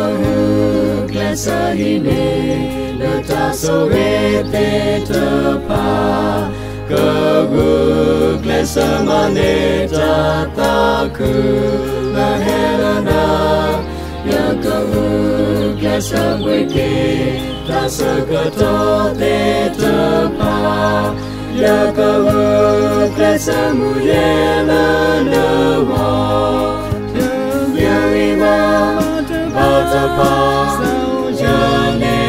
kahuk lesa hine leta sore te tepa kahuk lesa mane tataku lahelana ya kahuk lesa weke tasakato te tepa ya kahuk lesa muyela nawa Batapa Jane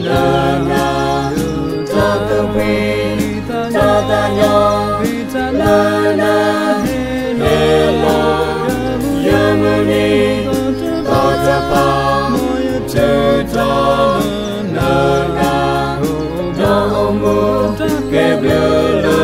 Lana Takapi Tatanya Lana Hela Yamuni Batapa Tuta Lana Namu Keblana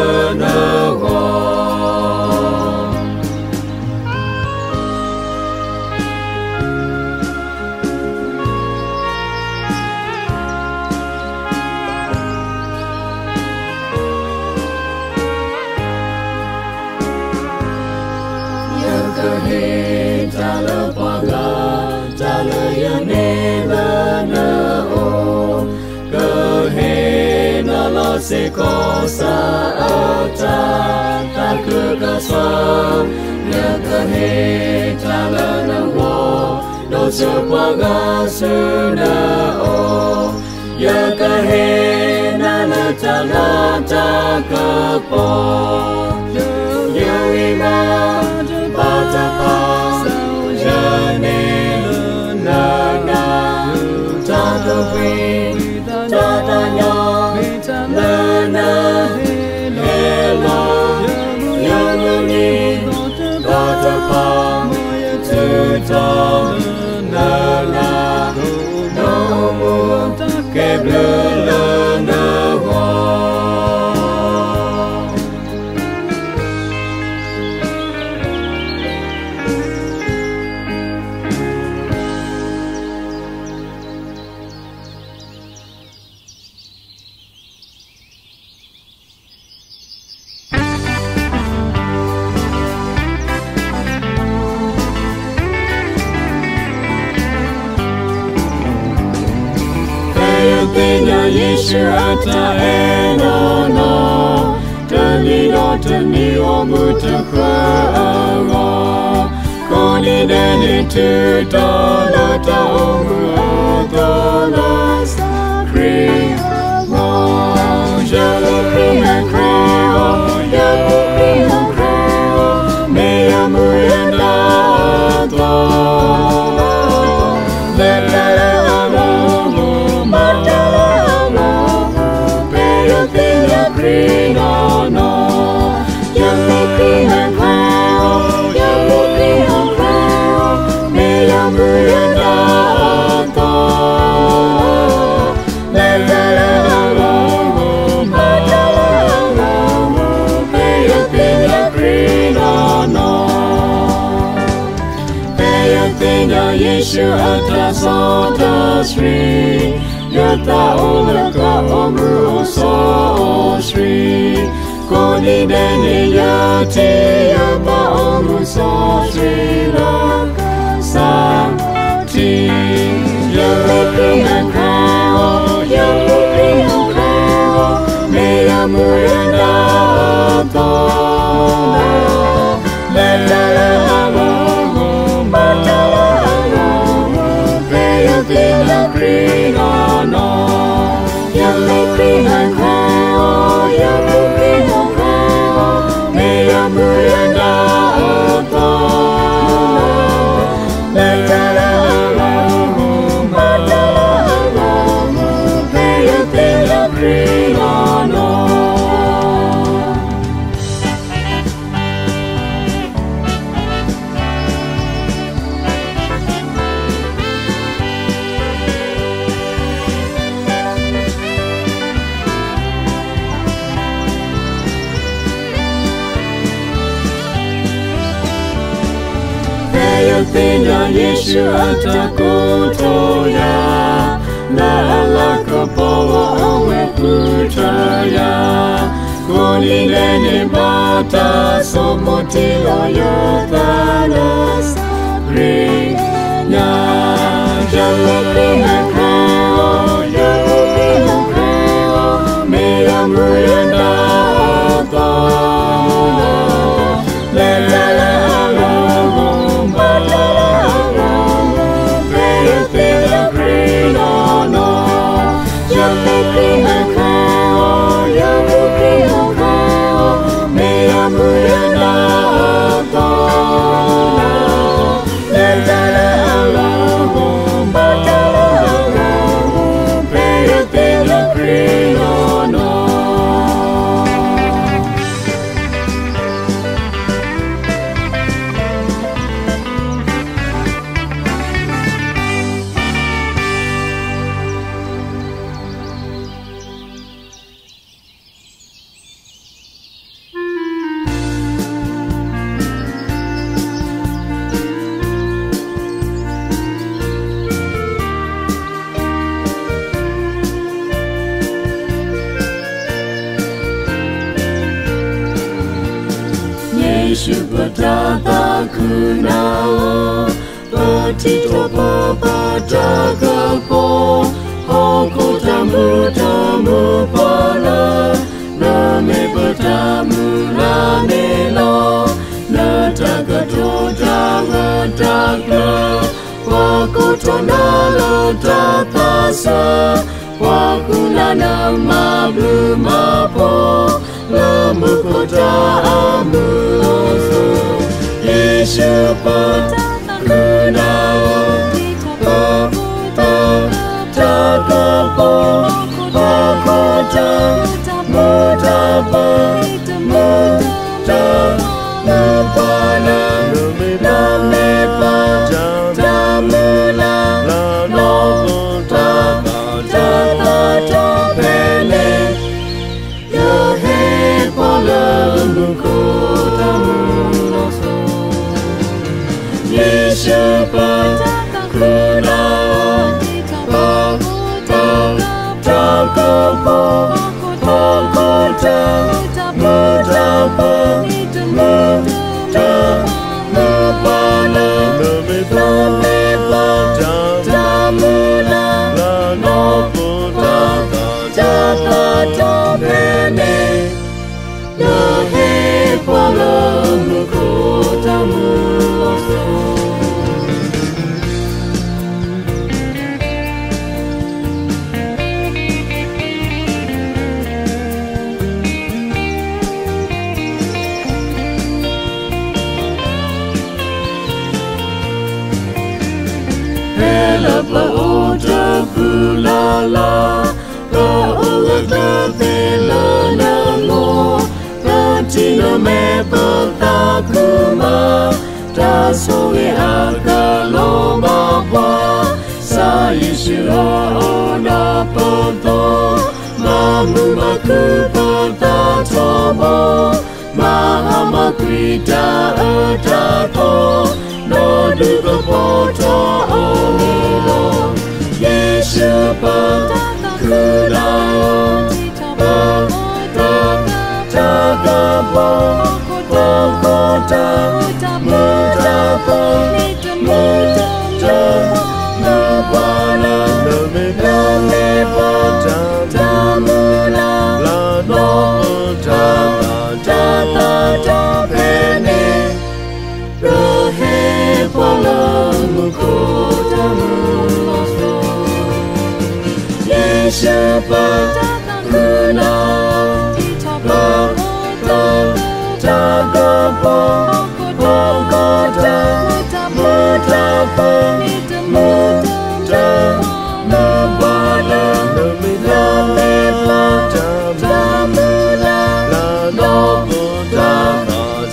Sekosa ata takukasa ya kahe talana wo do sepaga suna o ya kahe nana talata kapo ya wima batapa jane nana takapi tatanya Lana Hela Yamuni Batapa Tuta Lana Nomu Keblana Yesu ata enono Tanino tanio mutakwa Koni deni tutola ta omu atola Sakri Jalo krina kreo Yaku krina kreo Mea muyenda ato Lele Krino no, yamu krino kreo, yamu krino kreo, me yamu yenda ato. Lele alomu, matala alomu, me yapinya krino no. Me yapinya Yesu atasota Sri. Yata olaka omru so Sri Koni deni yati yapa omru so Sri Laka Sati Yamu krina kreo Yamu krina kreo Me yamu yenda ato Lele alomu Matala alomu Me yapinya krina Yamu krina kreo, yamu krina kreo, me yamu yenda ato. Letala alomu, matala alomu, me yapinya krina no. Pinya Yesu atakutoya na alaka pawa awe kutaya Koni nene bata somotilo yotana Sakri Nya Yesu berkata kenal Petito pada kepo Aku tamu pala Name bertamu lamelo Netaga dagna Waku tonalo tatasa Waku nanama blumapo Lambu kota amuloso Yesu kenal Takapo Pakota Mutapa Mutapana Namepa Tamula Nopota Tapatopele Yahepola Mukota Muloso Yeshupa Kunao Takapo Pakota Mutapa Mutapana Namepa Tamula Nopota Tapatopele Yahepola Mukota Muloso Pauta bulala Pauta pela namo Patino me patakuma Tasoe akaloma pa Sa Yeshua ona poto Mamu makupata tomo Mahamakrita atato No duga poto omilo Yeshupa kunao Takapo Pakota Mutapa Mutapana Namepa Tamula Nopota Tapatopene Yahepola Mukota Muloso Yeshupa kunao Takapo Pakota Mutapa Mutapana Namepa Tamula Nopota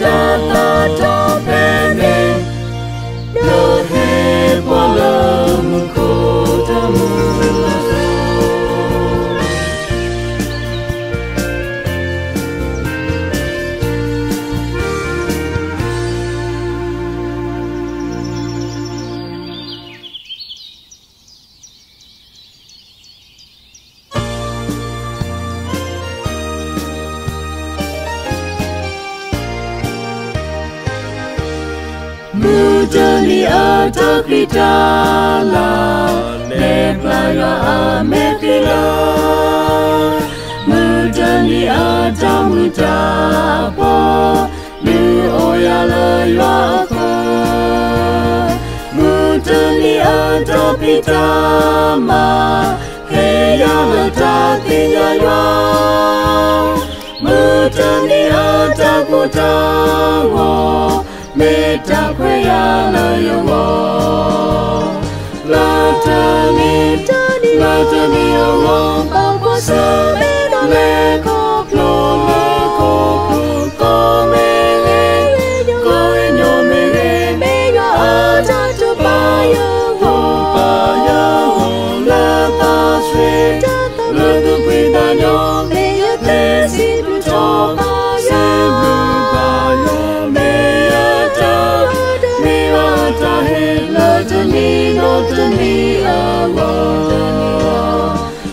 Tapatopene Yahepola Mukota Muloso Mutani atakritala Neplaya amekila Mutani atamutapo Lu oyala yako Mutani atapitama Heya letakinya ywa Mutani atakutawo Meta kwea la yowo Latani yowo Bambo sebe leko plo Kome Koenyo mere Meyo atatu bayo Lata swe Lata kwidanyo Meyo tesi butoba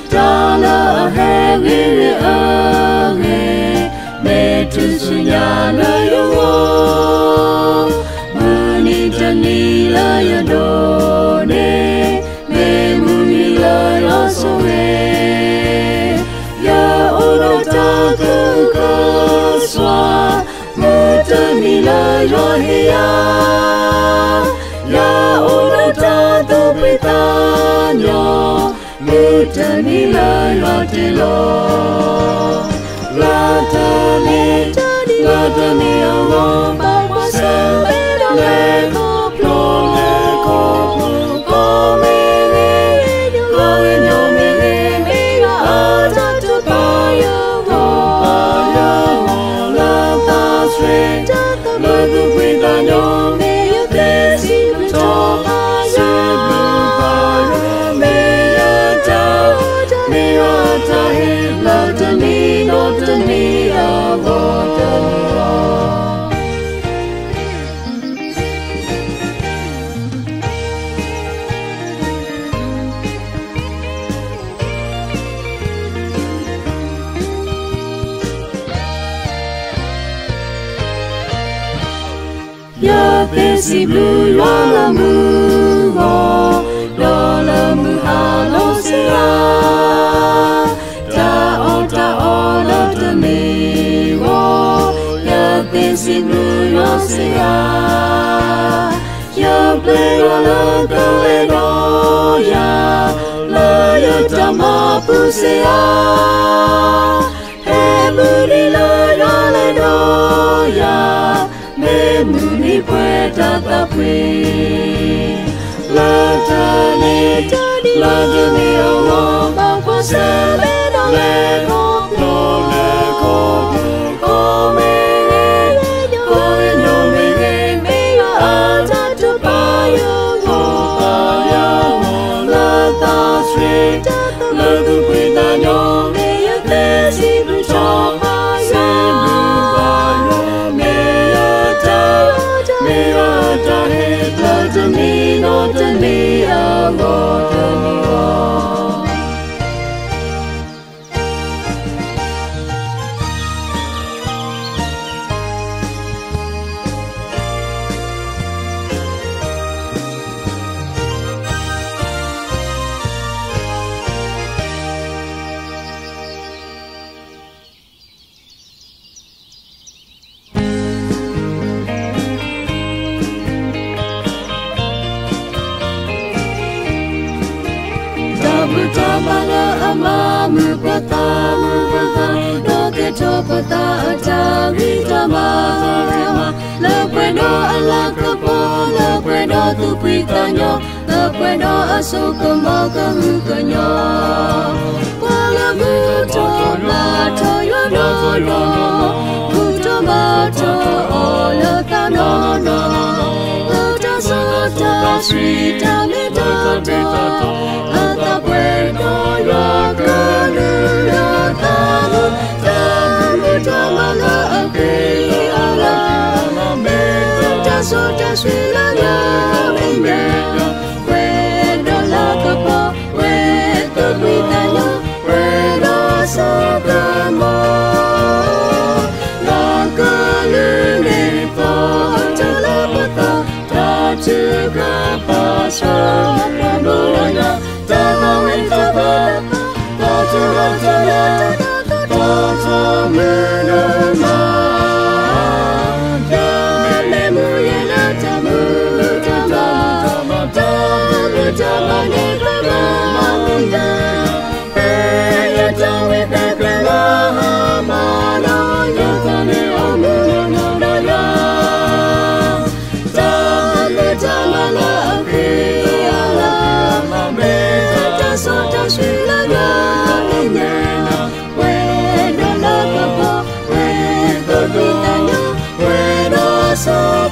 Dana heavy me to sunyana yo ni la ya do ne me mu ni la ya so e ya ora ta ka swa mu ta ni la ya he ya ora ta do pita nyo mu ta ni la ya te lo la ta ni a wa ba ba se le ko plo ko me ko nyo me ya ta tu pa ya wo la ta straight la tu pita nyo me ya te si to pa ya me ya ta he la ta ni no ta ni a wo ya te si blue ya la mu ha lo se ta o la te mi wo ya te si blue ya se ya ple ya la ka le no ya la ya ta ma pu se he mu ni la ya le no ya me mu ni pwe ta ta pwe la ta ni a wo ba kwa se le no le ko ko me ko nyo me ya ta tu pa yo wo la ta straight la tu pwe ta nyo me ya te si bu cho pa ya not to me, Mutamala ama mupata no ke topata atagitama le bueno ala kapo le bueno tu pitanyo le bueno asukomo kamukanyo wala muto la to yo no muto mato ola tano no ta sota sweeta mitato bueno ya kanula tamu tamala ake ala me ta so ta swila ya me bueno la kapo bueno pitano bueno so kamo la kanule po ta la pata ta chuka paso pamoya so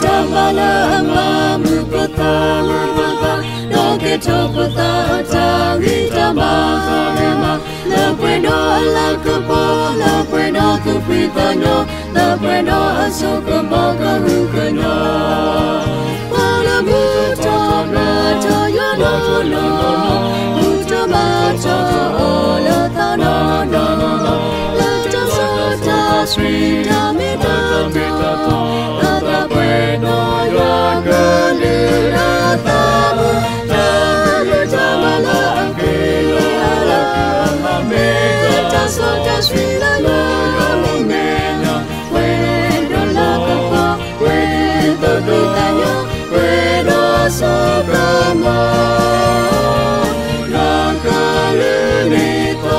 Tamana Mamukota Doke Topota Tangi Tamama La Bueno La Cupo La Bueno Cupitano La Bueno Asoka Boga Hukano Wala Buta Mato Yono Buta Mato Ola Tano La Tasota Sri Tamita Bueno, yo galera tamu, tamu tamala angkela, amame, tasota swila yo mena, bueno la capa, bueno pitanya, bueno sobrama, la calunito,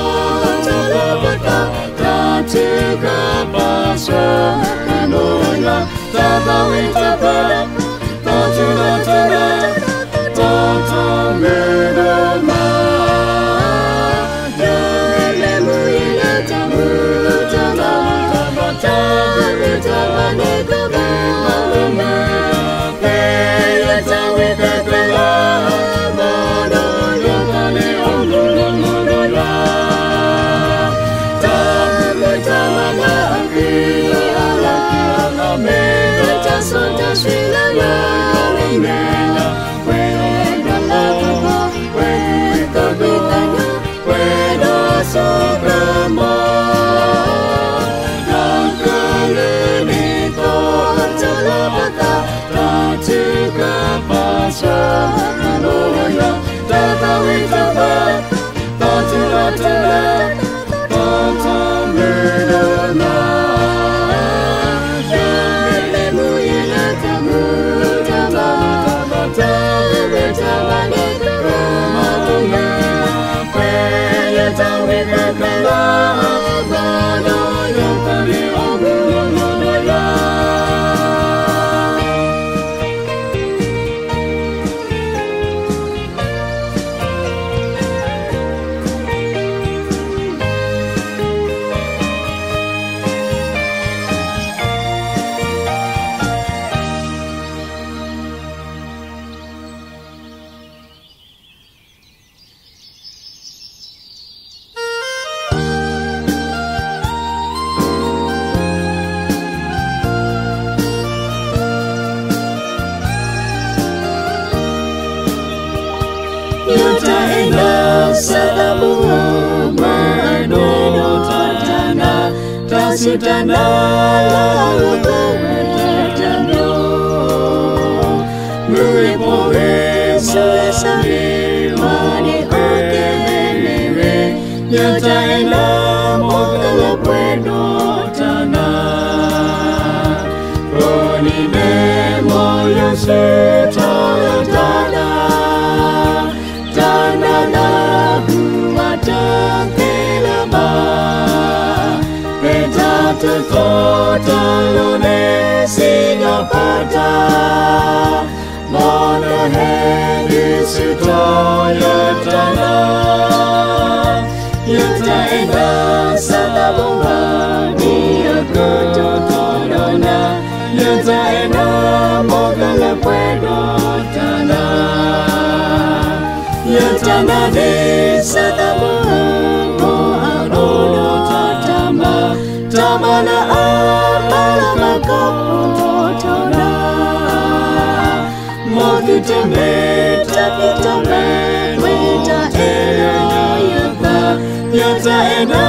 talapata, tatuka paso, canola. Tata Sudana lalu bertanya, muripoe selesai mani oke menewe, nyata enak mogala bueno tana, roni nemo yang setara tana, tana lahu ada kelama. Totalone sinya pada mana hedi sitoya tana yata ena salabuha dia kototolona yata ena mogala puedo tana yata nade salabuha Tamana amala makapotona Modu teme tapi teme Wita ena yata ena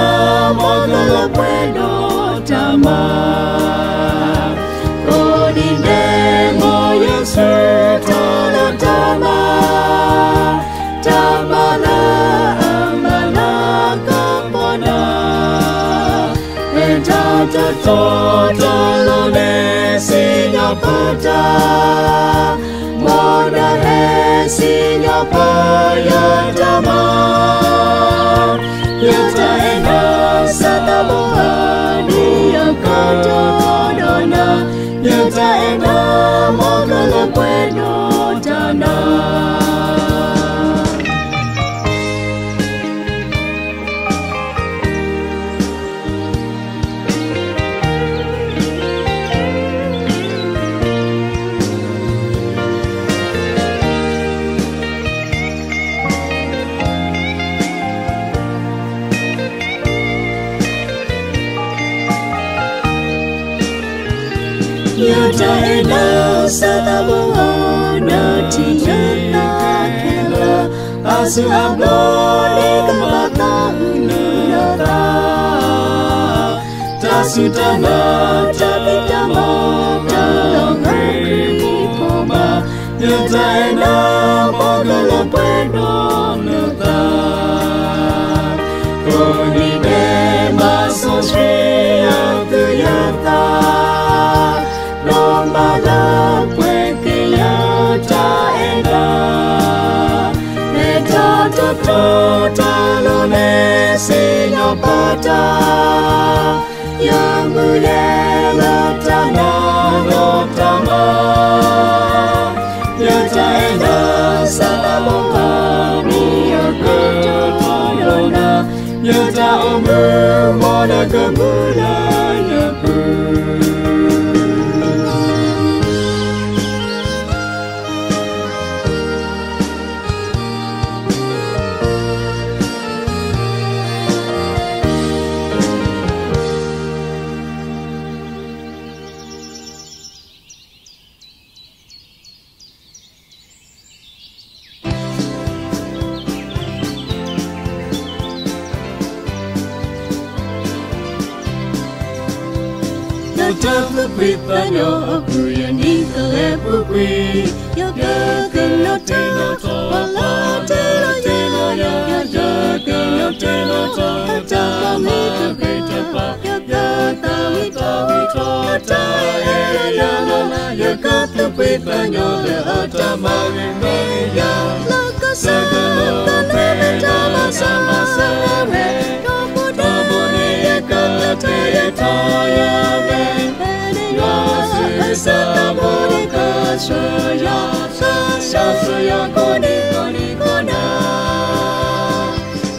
mogala puedo tama Kodi nemo yesu tono tama Tamana amala kapona Totalone sinya pada Mona he sinya paya dama Yata ena satabuha Dia kotodona Yata ena mogala bueno dana nhớ trái nào sa ta bông nợ chỉ nhớ ta khen lơ ta sự áp lo đi cầm bát ta nợ ta sự ta nợ ta biết ta mò ta lòng ngây phô mà nhớ trái nào mong cơ là quên đó nợ ta cô đi về mà so suy áo từ nhớ ta non mà đã quên khi nhớ ta em ta để ta ta lo nè xin nhau ba ta yang mulia la ta na lo ta ma nhớ ta em ta sa mong ta mi ở cơ ta lo na nhớ ta ôm mưa mò đã cơ mưa đã nhớ Jatuh beritanya aku yang nikah bukwi Yaga kena tena Wala tena tena Yaga kena tena Haja kami kebeta Yaga tawi tawi Kata ela yana Yaga tu beritanya Leata marimaya Laka sama Tanah sama-sama Kabone yaga Taya taya Sa bore ka soya koni kona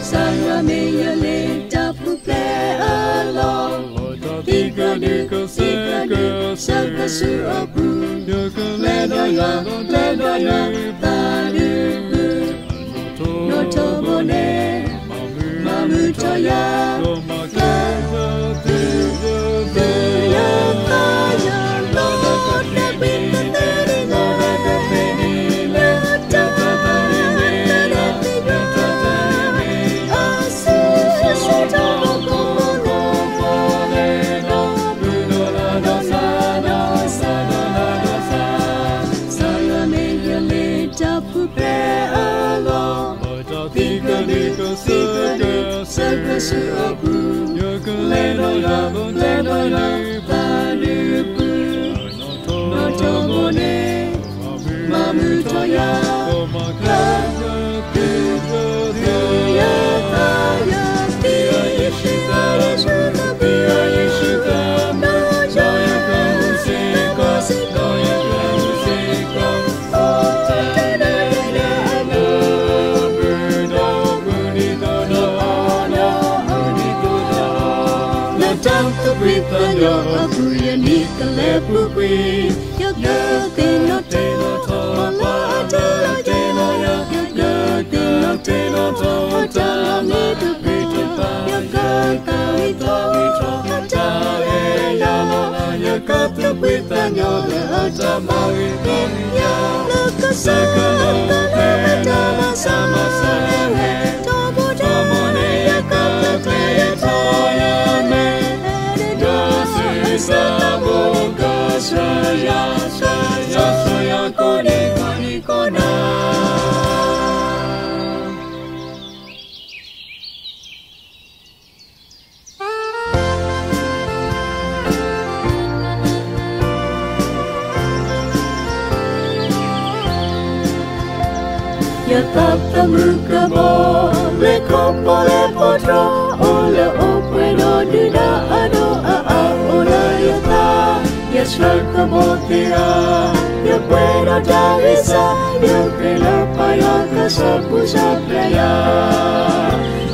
Saya me yale tapu ple along Tiga saka su apu Ledaya taluku Noto bone mamu toya Saka su apu Ledaya taluku Noto bone mamu toya Aku yang nikah bukwi Yaga kena tena Wala tena Yaga kena tena Haja kami kebeta Yaga tawi tawi Kata ela Yaga tu beritanya Leata marimaya Laka sama-sama Tomone yaga Taya taya Sa boga saya koni kona Ya tata muka boleh kau boleh potro Oleh openo duda ado ola yata Ya shraka botira Ya puedo davisa Ya kela paya kasapusa playa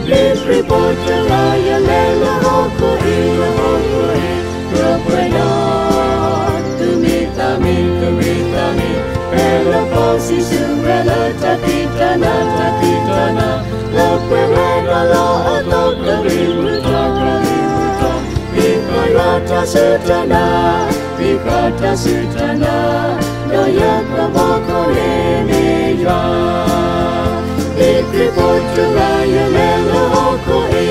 Lipri potera ya lela hoko Ya puedo Tumitami Ela posi suela tatitana La puedo la atau kalimuta Ikarata setana ikata sutana Doya kaboko leneya Ikripotu raya lelo hoko i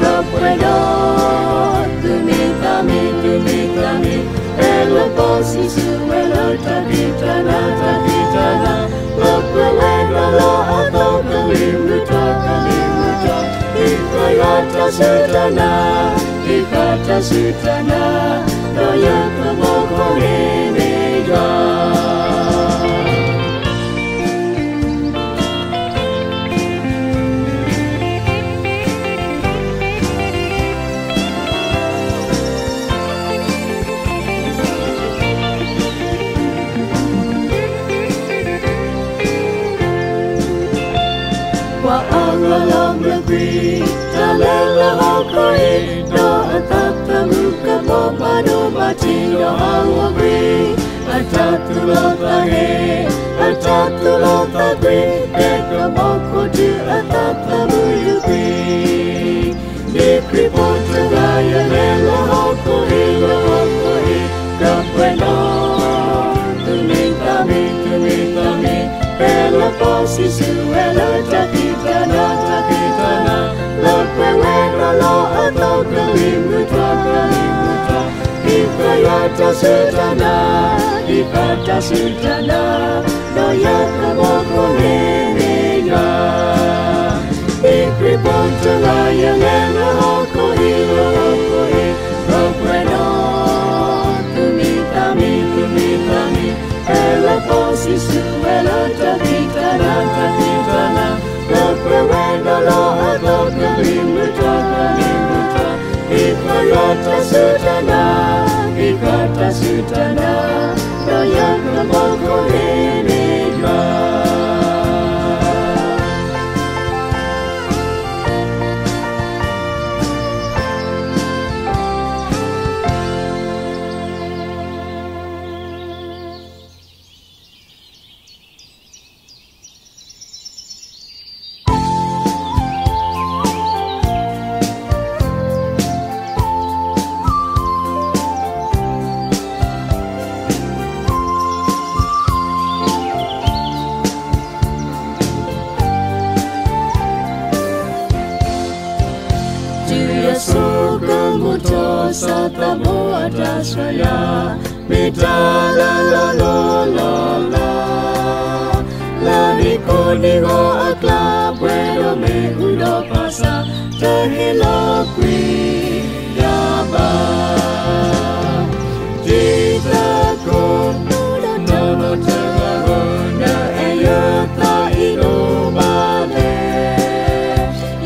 Rapweno Tumitami Elo posi suelo takitana Rapweno lo ato kalimuta Ikata sutana Doya kaboko leneya Alam negeri Talela hokoi Do atata muka Popado batino hawagri Atatu lotagri Deka moko du atata muyugri Nikri potu raya lela hokoi Kapweno Tumitami Ela posi suelo takitana Lapewena lo ato kalimuta Ikata sutana Doya kaboko leneya Ikripontu raya lela hokoi Rapweno Tumitami Ela posi suelo takitana Lapewena lo ato kalimuta Ikata sutana Doya kaboko leneya Satamu adasraya Midala la Lamiko nigo akla Puedo me udo pasa Tehilo qui yaba Jita kun Nono teragona Eyata ino bale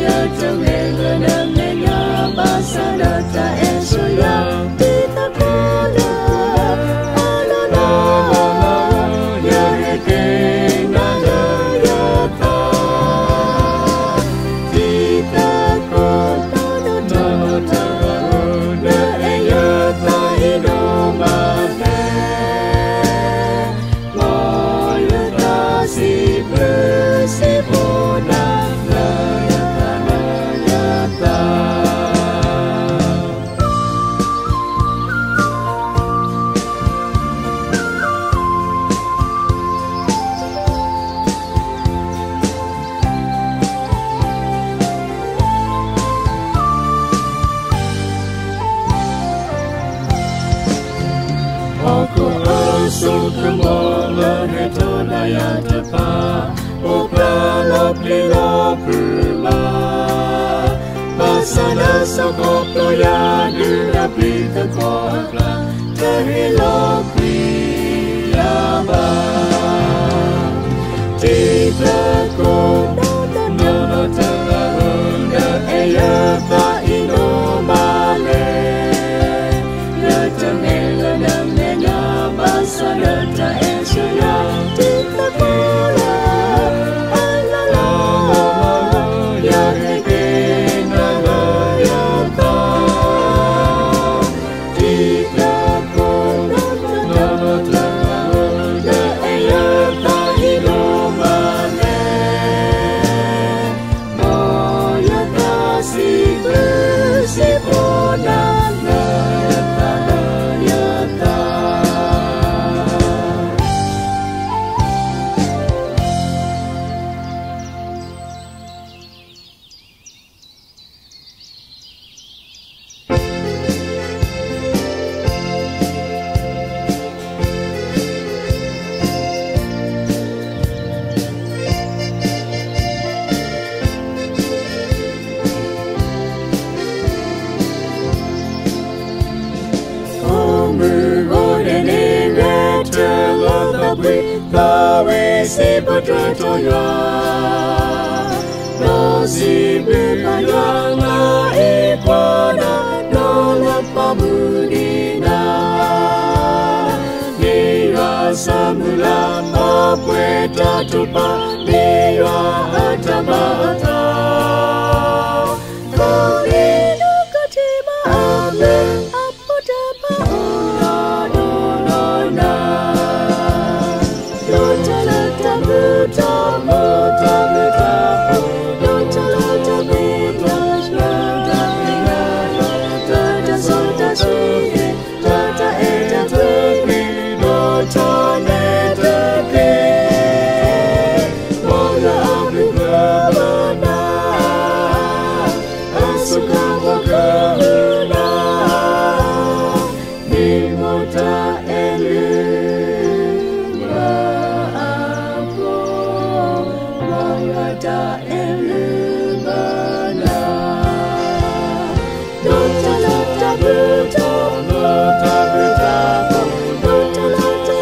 Yata melana menya Basanata Esoya Tita kola Alana Yarikena Yata Tita kola Nono teragona Eyata ino bale Moyuta Sibona Sukamala hetona yatapa Opralo plilo pula Basana sokoplo ya Dura pita koakla Tahilo priyaba Tita ko Nono tarahunda Eyata inomale Yata melana menya Basanata Esoya Tita kola Alala Yarikena Yata tapui tawe si putra toya no si bukaya na ikwana no lapamudina niwa samula apwe tatupa niwa atabata Korino katima ame apotapa una dolona Lota buta muta muta Lota buta shwata pinara Tata sota shire Tata eta tupi Lota neta pe Mola abukabana Asuka wakahuna Nimota elu Mangata elubana Lota lota buta Lota buta Lota lota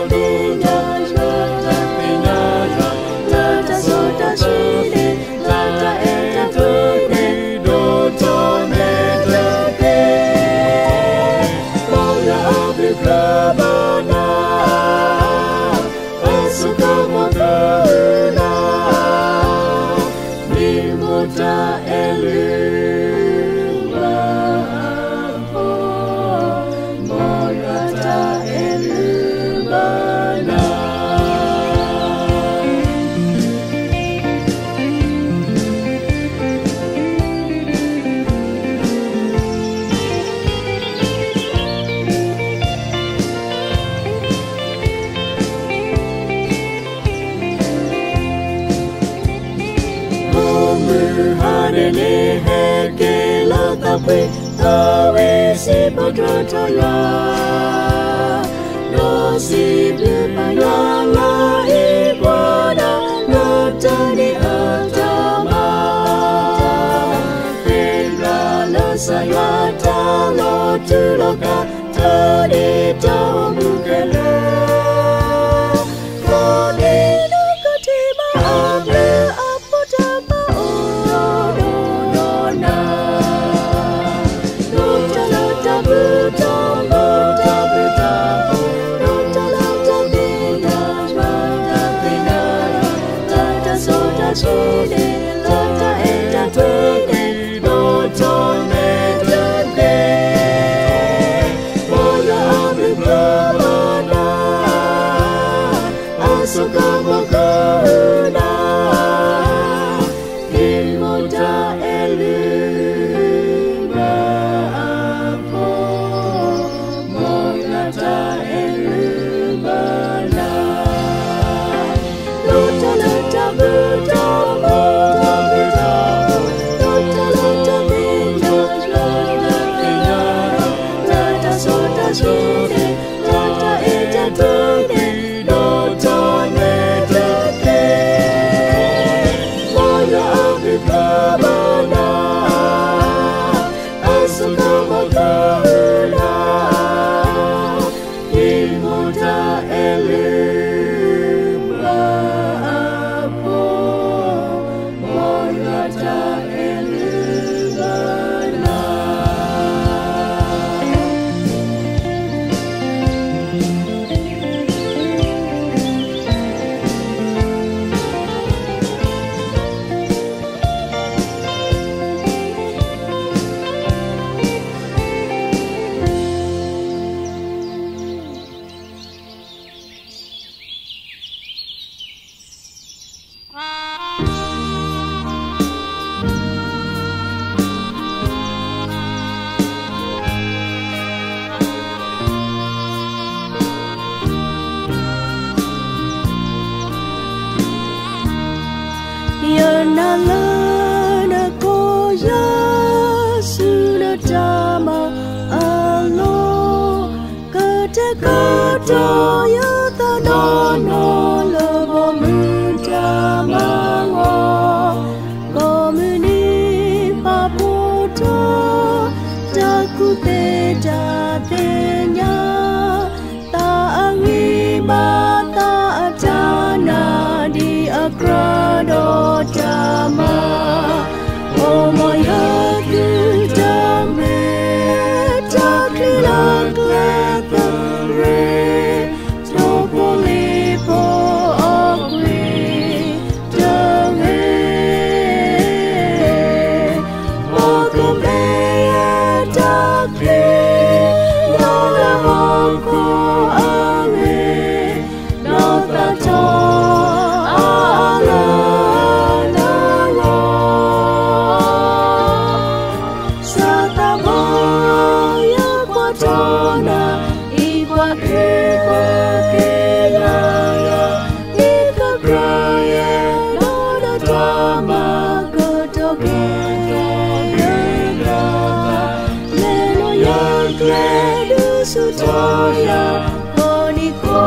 pinyaja Lota sota shire Lota eta tupi Lota neta pe Mola abukabana Asuka wakahuna Nimota elua apo Morata elubana Hanene heke latape tawe si putra toya no si bukaya la ikwana no tani atama Pendra lo sayata lo tuloka tani tamukele Korino katima ame apotapa Shine, Lota eta tupi, Lota neta pe Mola abukabana Asuka wakahuna Nimota eluma apo Morata elubana Lota lota buta Shire, Lota eta tupi, Lota neta pe Mola abukabana Asuka wakahuna Nimota eluma apo Morata elubana Yanalana koja sunatama alo kata-kata yata nono lebo mutamango komuni papoto takute jatenya ta angi mata tona ikwa kelaya ika kraya loda tama kotoke lelo yakle dusutoya koniko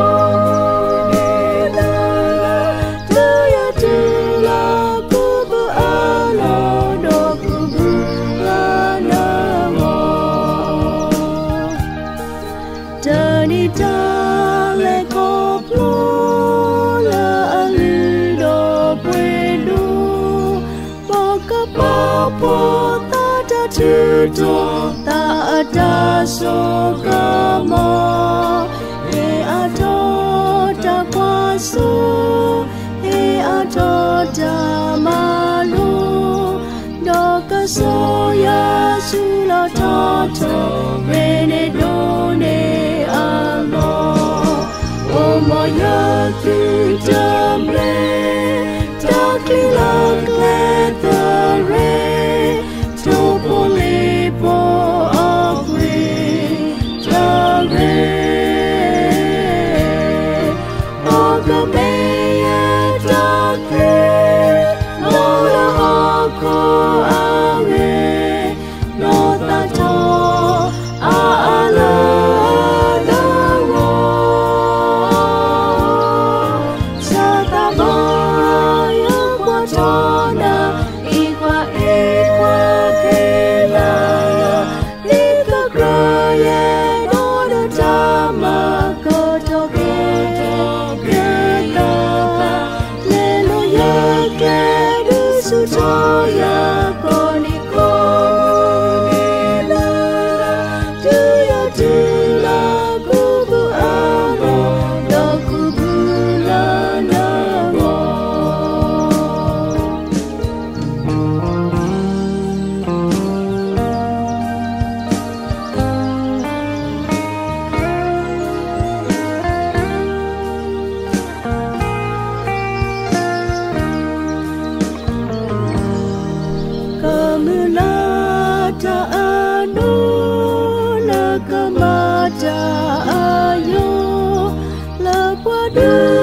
ta ada sogamo ato ta kwaso ato ta malu doka soya sulo toto mene done amo omoya tutamle takila kletare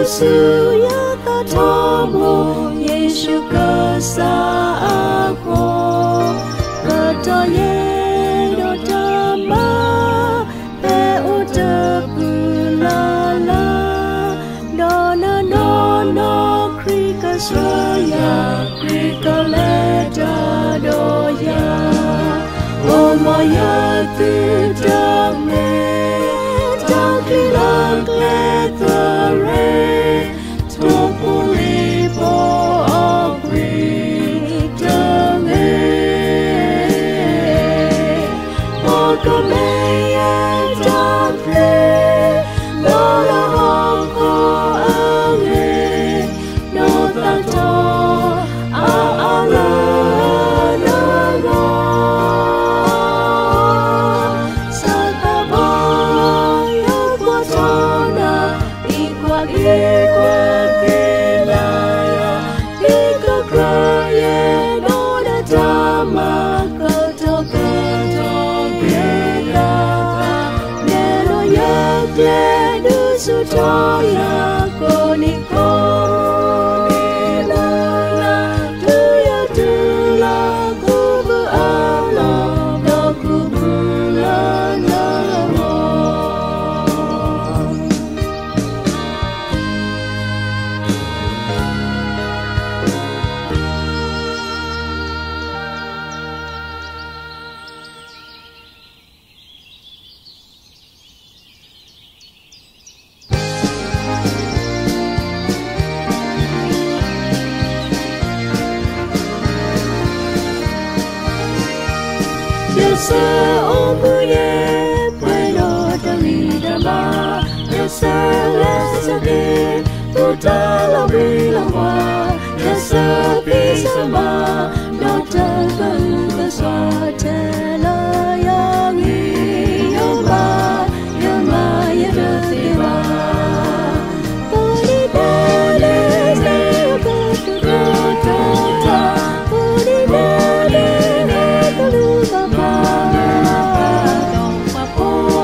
Suya katamu Yesu kasako kataye dotama pe utakulala dona dona krika soya krika leta doya omaya tutame takilang letare Sutoya koniko lala tuya tula kubu ala do kubu lala Yasa omuye puedo tamidama Yasa lesage tutala wilama Yasa pisama dota bauga swatela yangi yama yama yadatiba Poli poli seko tutota Poli poli nekaluba Oh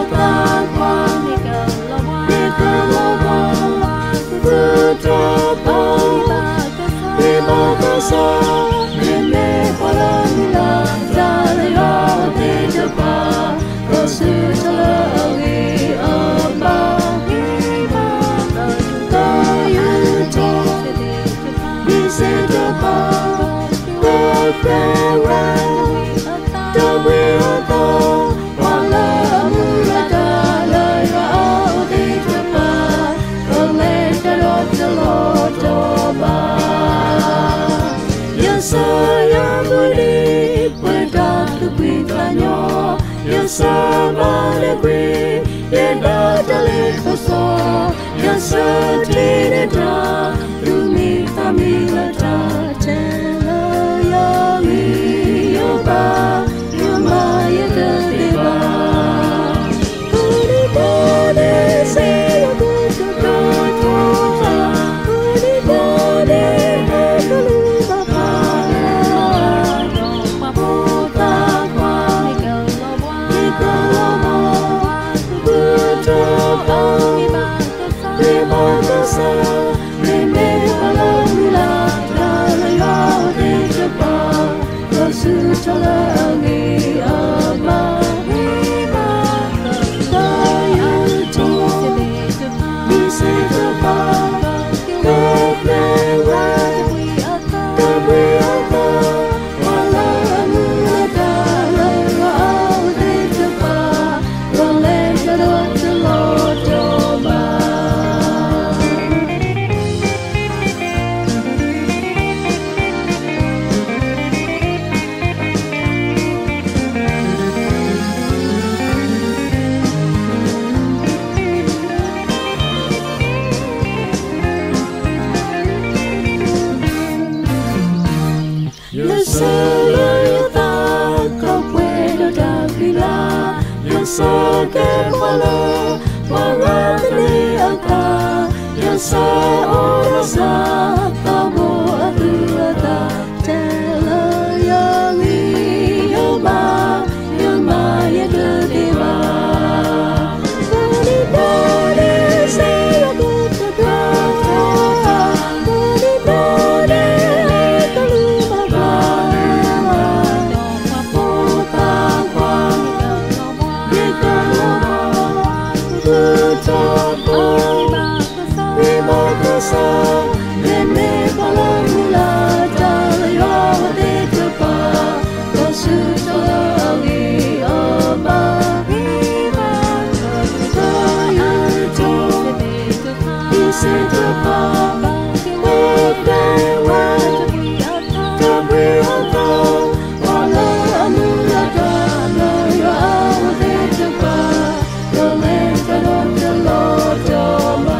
Badagri, Yenda Dalikoso, Yasatinida, Rumi Tamilata, Tela Yami, Yoba, Yoma Yadeva. Puri Bode, say a good Puri Bode, Hekaluba Pala, Pota Kwa, Nikolama, Putopa, Ribakasa, Rime Palamula, Talaya Dejapa, Rasutalagi Abba. Sa orasa kamu aduata tela yami yoma yoma yadewa body body say a good body body kaluma ba pota kwa Sa nene palamula talaya dejapa rasutalagi Abba Taya to Isejapa Odewa Tabriata Wala amula talaya dejapa Rolentanot Lotoma.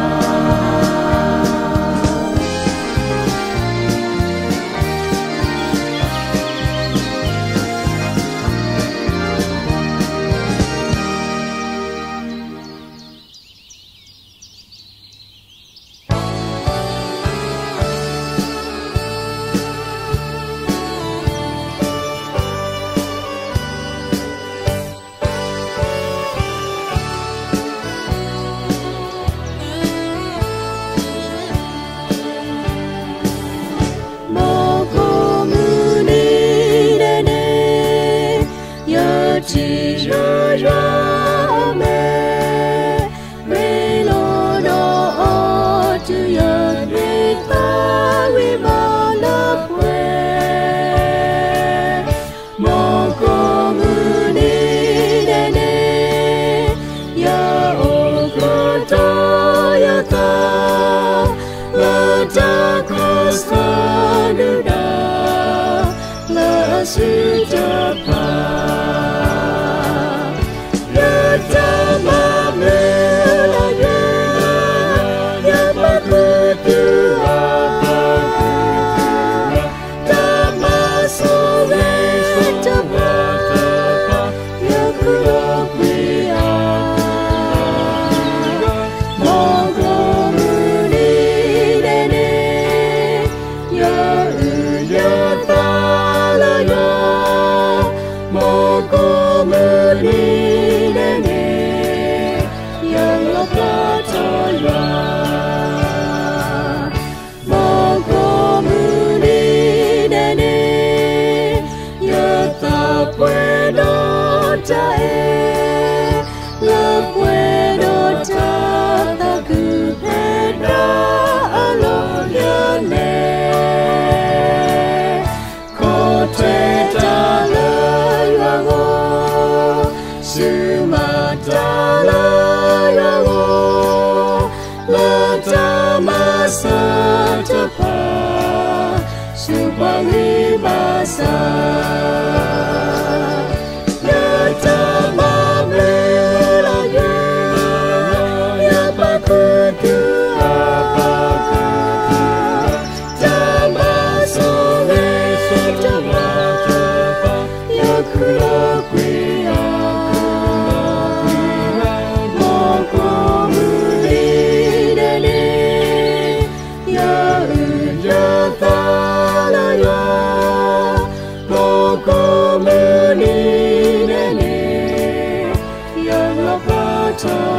Basa, Yata Mame. Dah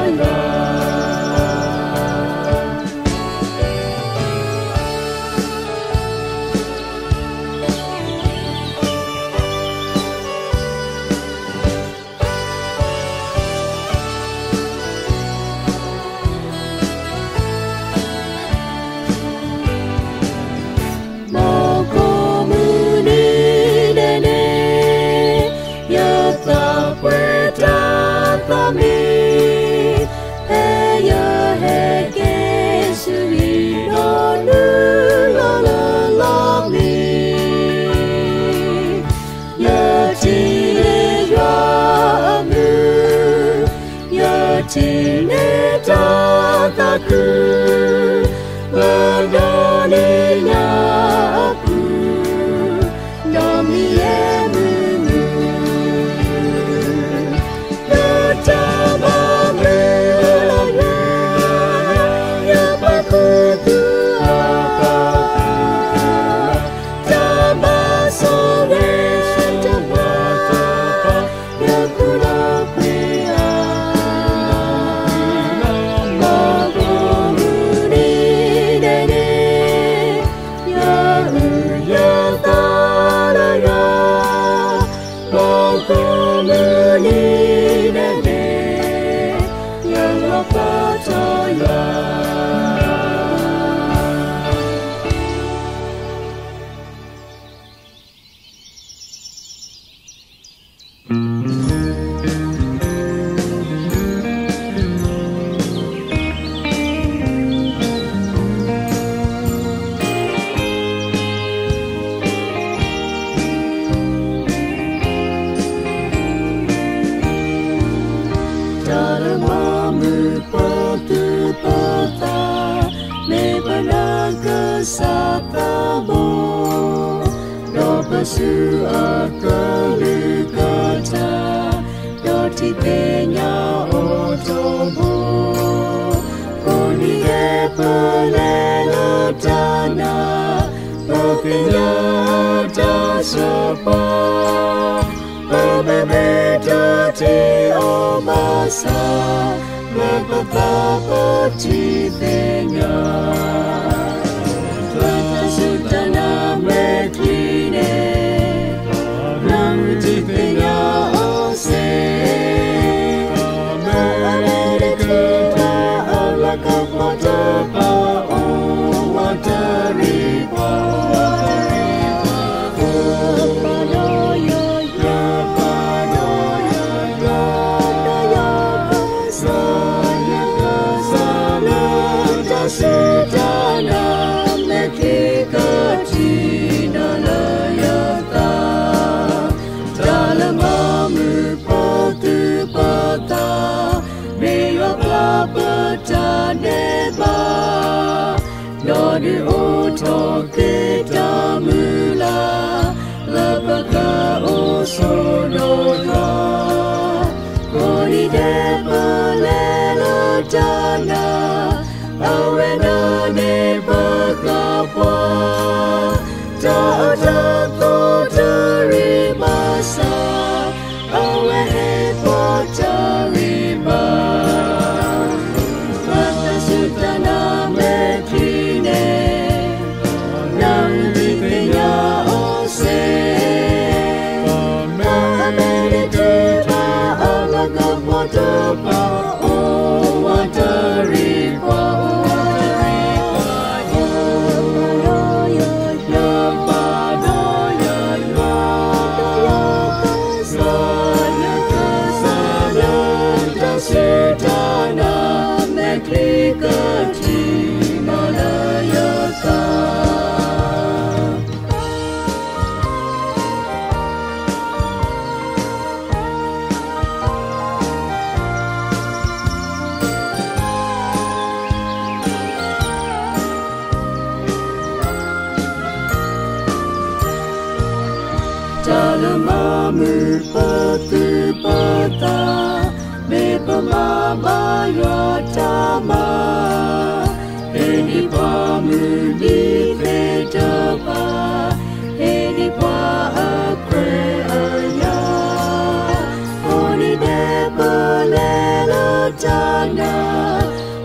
na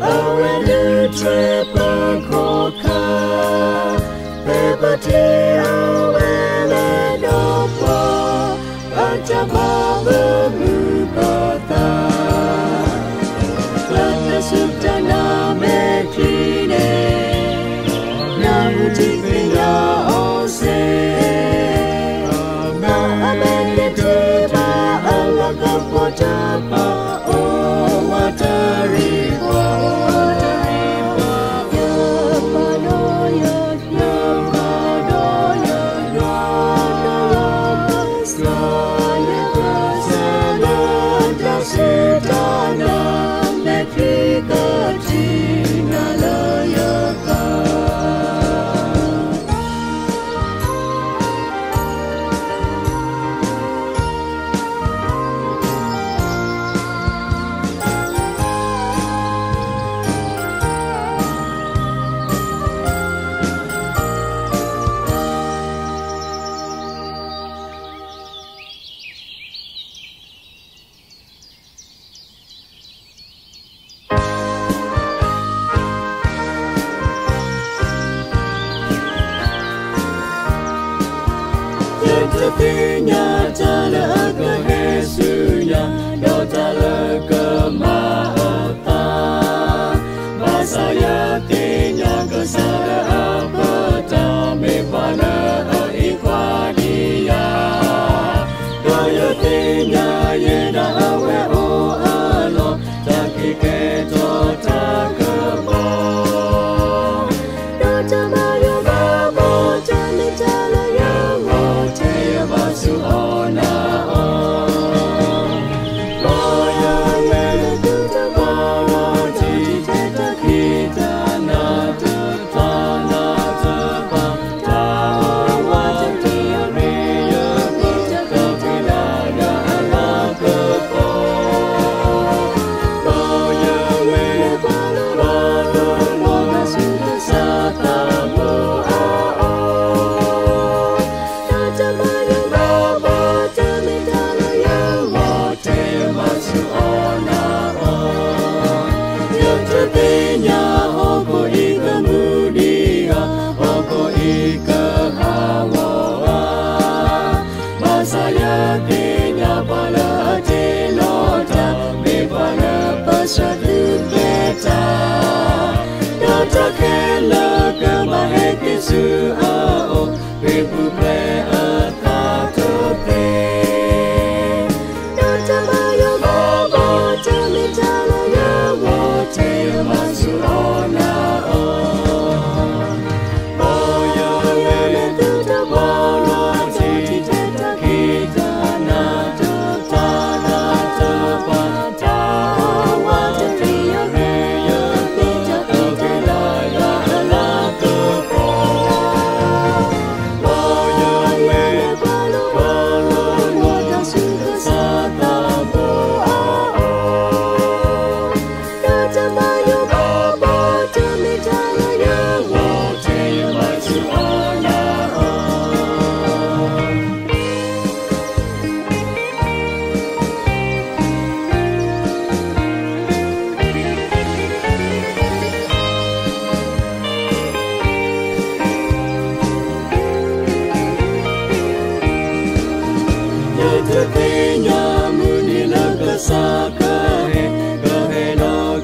awenu trepa koka bebati awele dopo Atamamu bata Lata sutana mekline Na utifinya ose Na ameneteba alaga potapa O watariwa Sepertinya tala ke Yesunya, do tala ke Maota. Basaya tinya ke sara apa tame pada ikwadia. Do ya tinya ye da awe o alo taki ke to ta ke bo. Do tama yo babo tame tala yo Basu ona Boya mele Bono jita kita na tepa na tepa Tawa tiria Kapilada ala kepo Boya mele Bono Bono satamu Satu beta, dota kela kemahe kisu ao, bebu pre ata tope. Dota bayo babo, tami tala ya wote masu ona o. Boyo mele tuta bono tita kita na tuta na tupa. Sakahe, kahe no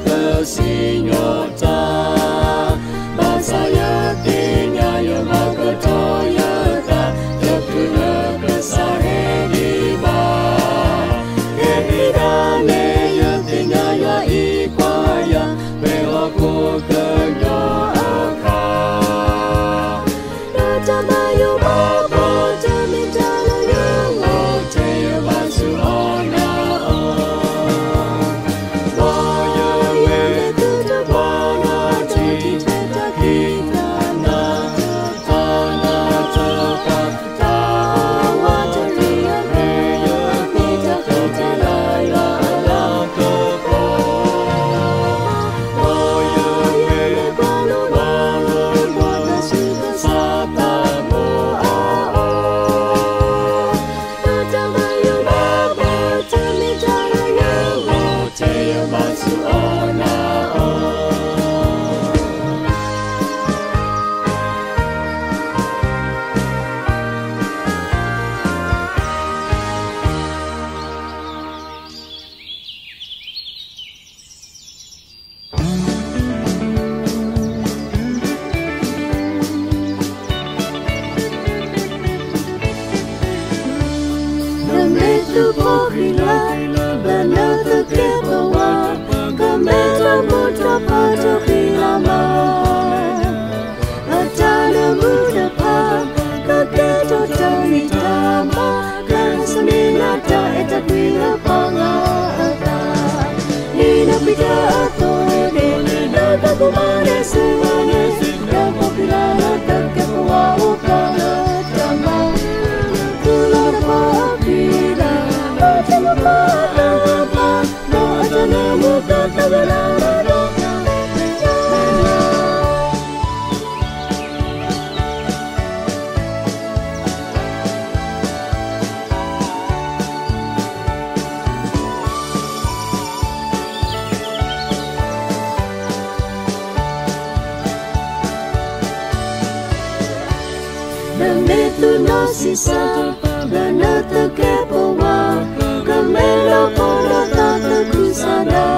Sisa benar terkebawa Kemelo kono tak terkusada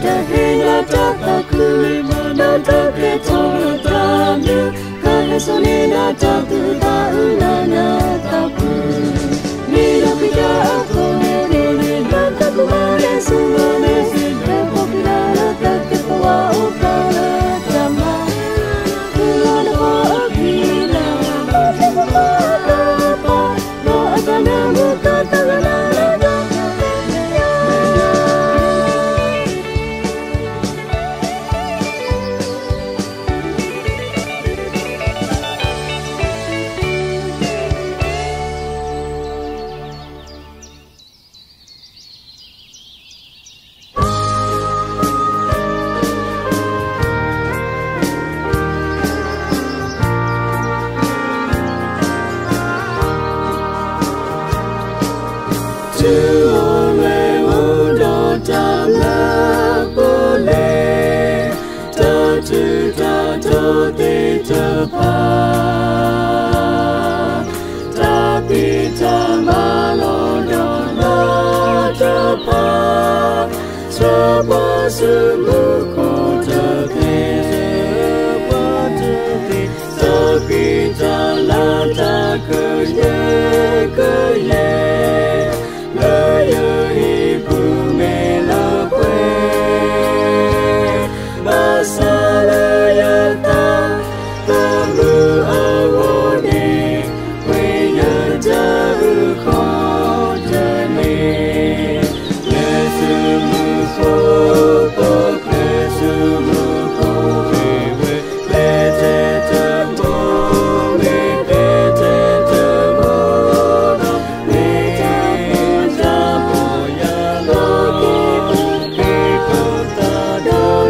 Dahena tak takut Dan terketong tamu Kahesonena tak tertaulana takut Nila pida aku Dan tak kumare sumane Kepopilana tak kebawa Upala drama Kulana wa'apila Tapi tak malu dan tepat Sebab semua kau terkait Tapi tak lantar kaya Laya ibu melapwe Masalah yang tak perlu awani Wenya jauh kau jani Lesumu foto Lesumu kowe Lete temu Lete temu Lete temu yang Lagi kota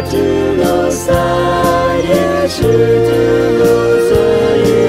Dulu saya Dulu saya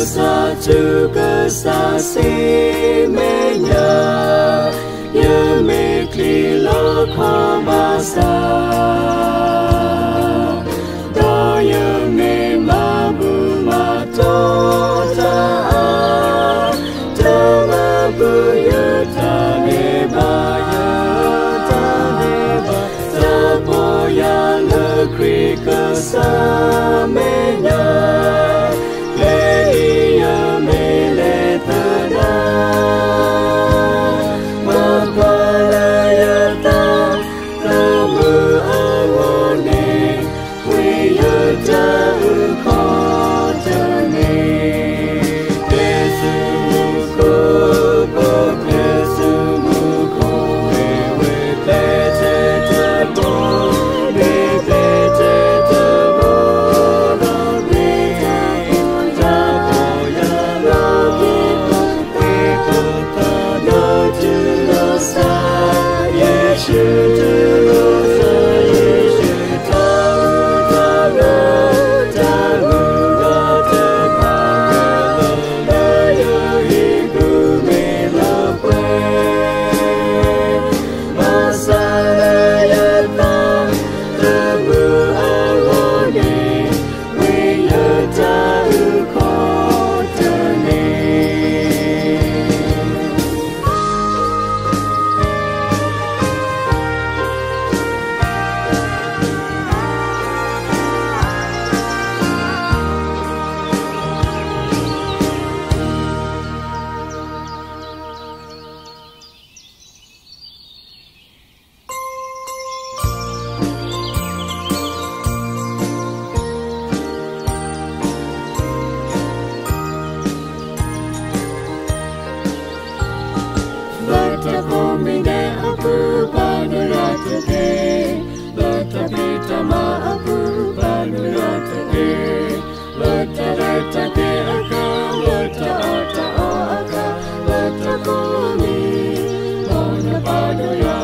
Satu kesasi menya Yang miklilah khamasa Daya memang bumato taat Temabu ya tanebaya Tapo yang negeri kesamenya Mapalaya tak temu letakku minde aku pada rata ke, letak tama aku pada rata ke, letak ke akan letak akan letakku ni mana pada ya.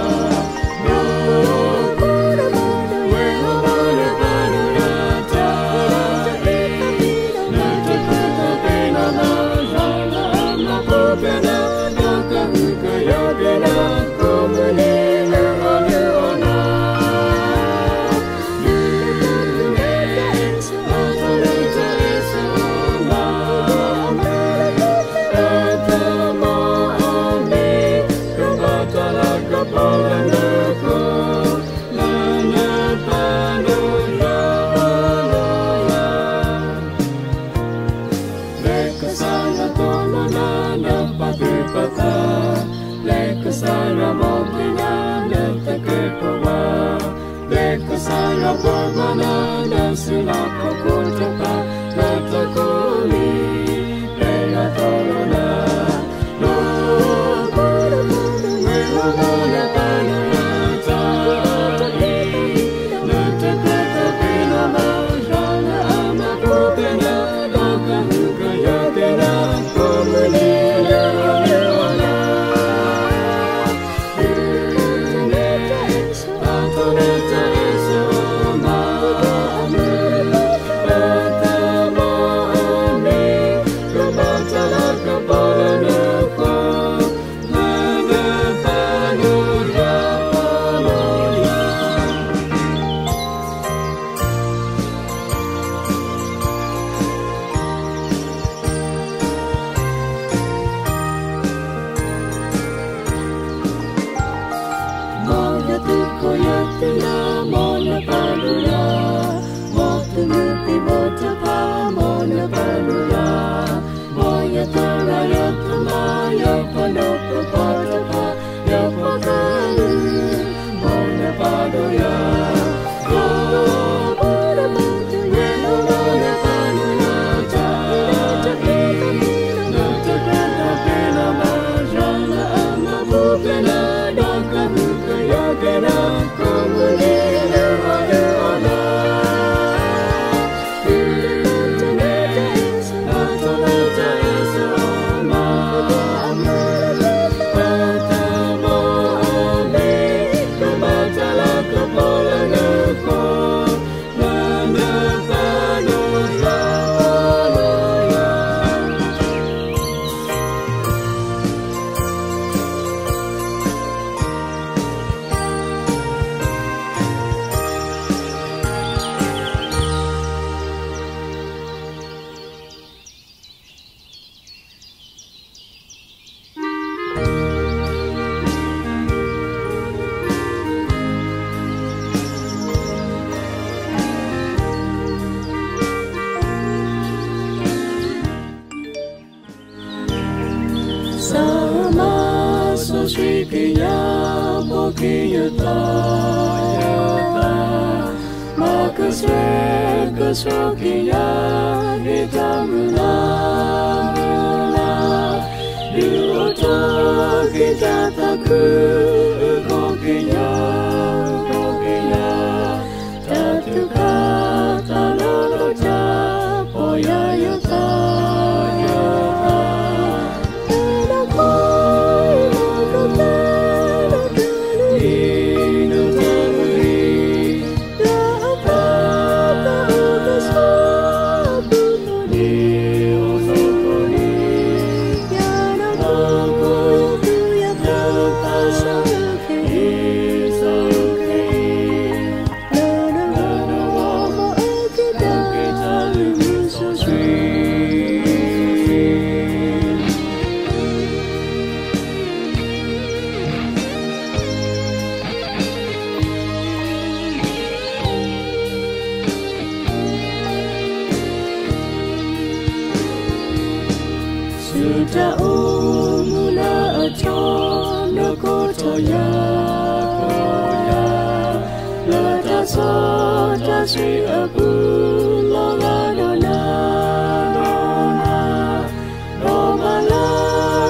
Sarah Barbana dan silap aku cepat letakku ni pera torona no mana pada rata letak tapi nama jana amaku pena dokan kaya pena komunia Kesokia kita menang Diuto kita takut kokinya Tatu kata loloca Poya yota Sudah umula ajon kotoya Lada soda sui abu lola dona Romala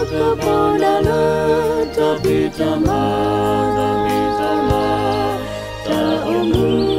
kepola lada Pita Mara Mizala Ta Omu